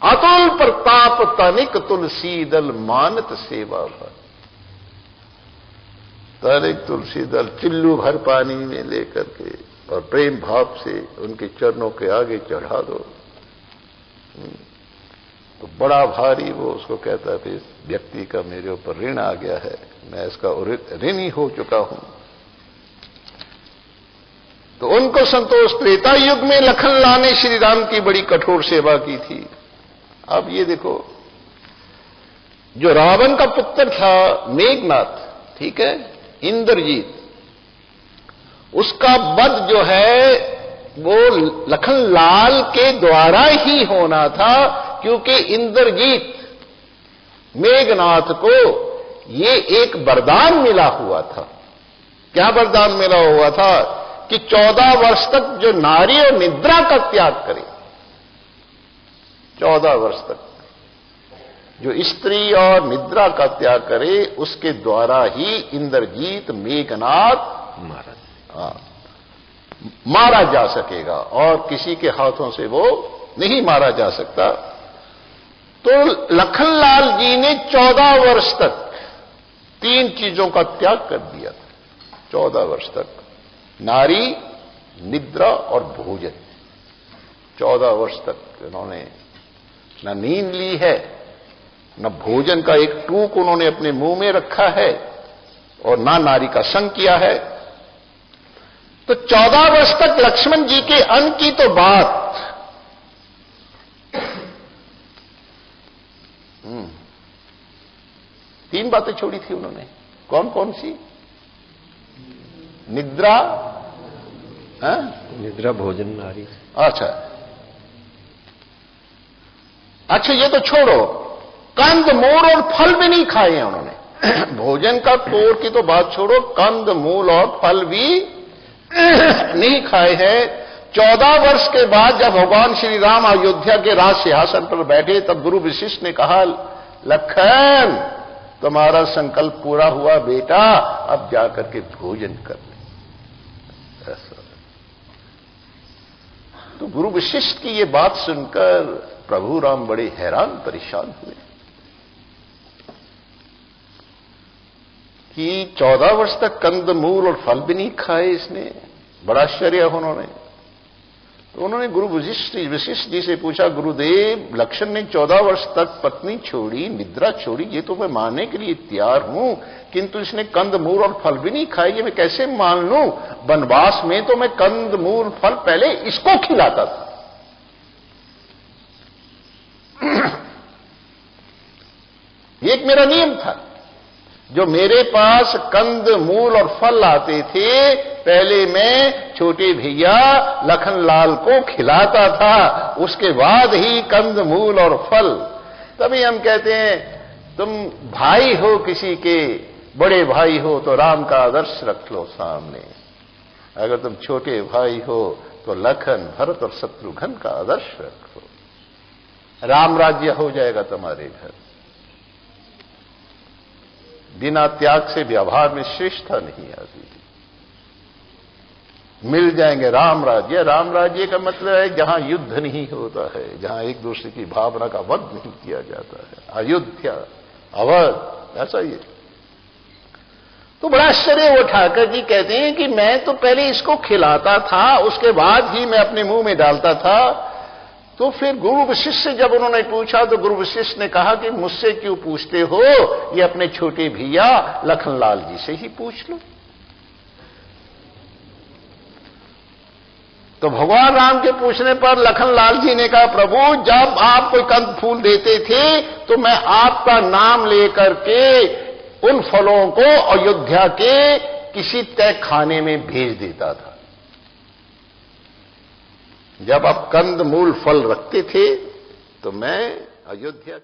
अतुल प्रताप तनिक तुलसी दल मानत सेवा भर। तनिक तुलसी दल चिल्लू भर पानी में लेकर के और प्रेम भाव से उनके चरणों के आगे चढ़ा दो तो बड़ा भारी वो उसको कहता है, इस व्यक्ति का मेरे ऊपर ऋण आ गया है, मैं इसका ऋणी हो चुका हूं। तो उनको संतोष, त्रेता युग में लखनलाल ने श्री राम की बड़ी कठोर सेवा की थी। अब ये देखो, जो रावण का पुत्र था मेघनाथ, ठीक है, इंद्रजीत, उसका वध जो है वो लखनलाल के द्वारा ही होना था, क्योंकि इंद्रजीत मेघनाथ को ये एक वरदान मिला हुआ था। क्या वरदान मिला हुआ था? कि 14 वर्ष तक जो नारी और निद्रा का त्याग करे, 14 वर्ष तक जो स्त्री और निद्रा का त्याग करे, उसके द्वारा ही इंद्रजीत मेघनाथ मारा जा सकेगा और किसी के हाथों से वो नहीं मारा जा सकता। तो लखनलाल जी ने 14 वर्ष तक 3 चीजों का त्याग कर दिया था। 14 वर्ष तक नारी, निद्रा और भोजन। 14 वर्ष तक उन्होंने न नींद ली है, न भोजन का एक टूक उन्होंने अपने मुंह में रखा है और ना नारी का संग किया है। तो 14 वर्ष तक लक्ष्मण जी के अन्न की तो बात, 3 बातें छोड़ी थी उन्होंने। कौन कौन सी? निद्रा, निद्रा, भोजन, नारी। अच्छा ये तो छोड़ो, कंद मूल और फल भी नहीं खाए उन्होंने। भोजन का तोड़ की तो बात छोड़ो, कंद मूल और फल भी नहीं खाए हैं। 14 वर्ष के बाद जब भगवान श्री राम अयोध्या के राज सिंहासन पर बैठे, तब गुरु वशिष्ठ ने कहा, लखन तुम्हारा संकल्प पूरा हुआ बेटा, अब जाकर के भोजन कर ले। ऐसा तो गुरु वशिष्ठ की ये बात सुनकर प्रभु राम बड़े हैरान परेशान हुए कि 14 वर्ष तक कंद मूल और फल भी नहीं खाए इसने। बड़ा आश्चर्य उन्होंने। तो उन्होंने गुरु वशिष्ठ जी से पूछा, गुरुदेव लक्ष्मण ने 14 वर्ष तक पत्नी छोड़ी, निद्रा छोड़ी, ये तो मैं मानने के लिए तैयार हूं, किंतु इसने कंद मूल और फल भी नहीं खाए, ये मैं कैसे मान लूं? वनवास में तो मैं कंद मूल फल पहले इसको खिलाता था। ये एक मेरा नियम था, जो मेरे पास कंद मूल और फल आते थे, पहले मैं छोटे भैया लखनलाल को खिलाता था, उसके बाद ही कंद मूल और फल। तभी हम कहते हैं, तुम भाई हो किसी के, बड़े भाई हो तो राम का आदर्श रख लो सामने। अगर तुम छोटे भाई हो तो लखन, भरत और शत्रुघ्न का आदर्श रखो। राम राज्य हो जाएगा तुम्हारे घर। बिना त्याग से व्यवहार में श्रेष्ठता नहीं आती। मिल जाएंगे राम राज्य। राम राज्य का मतलब है जहां युद्ध नहीं होता है, जहां एक दूसरे की भावना का वध नहीं किया जाता है। अयोध्या, अवध, ऐसा ही। तो बड़ा आश्चर्य वो ठाकर जी कहते हैं कि मैं तो पहले इसको खिलाता था, उसके बाद ही मैं अपने मुंह में डालता था। तो फिर गुरु वशिष्ठ से जब उन्होंने पूछा तो गुरु वशिष्ठ ने कहा कि मुझसे क्यों पूछते हो, ये अपने छोटे भैया लखनलाल जी से ही पूछ लो। तो भगवान राम के पूछने पर लखनलाल जी ने कहा, प्रभु जब आप कोई कंद फूल देते थे तो मैं आपका नाम लेकर के उन फलों को अयोध्या के किसी तय खाने में भेज देता था। जब आप कंद मूल फल रखते थे तो मैं अयोध्या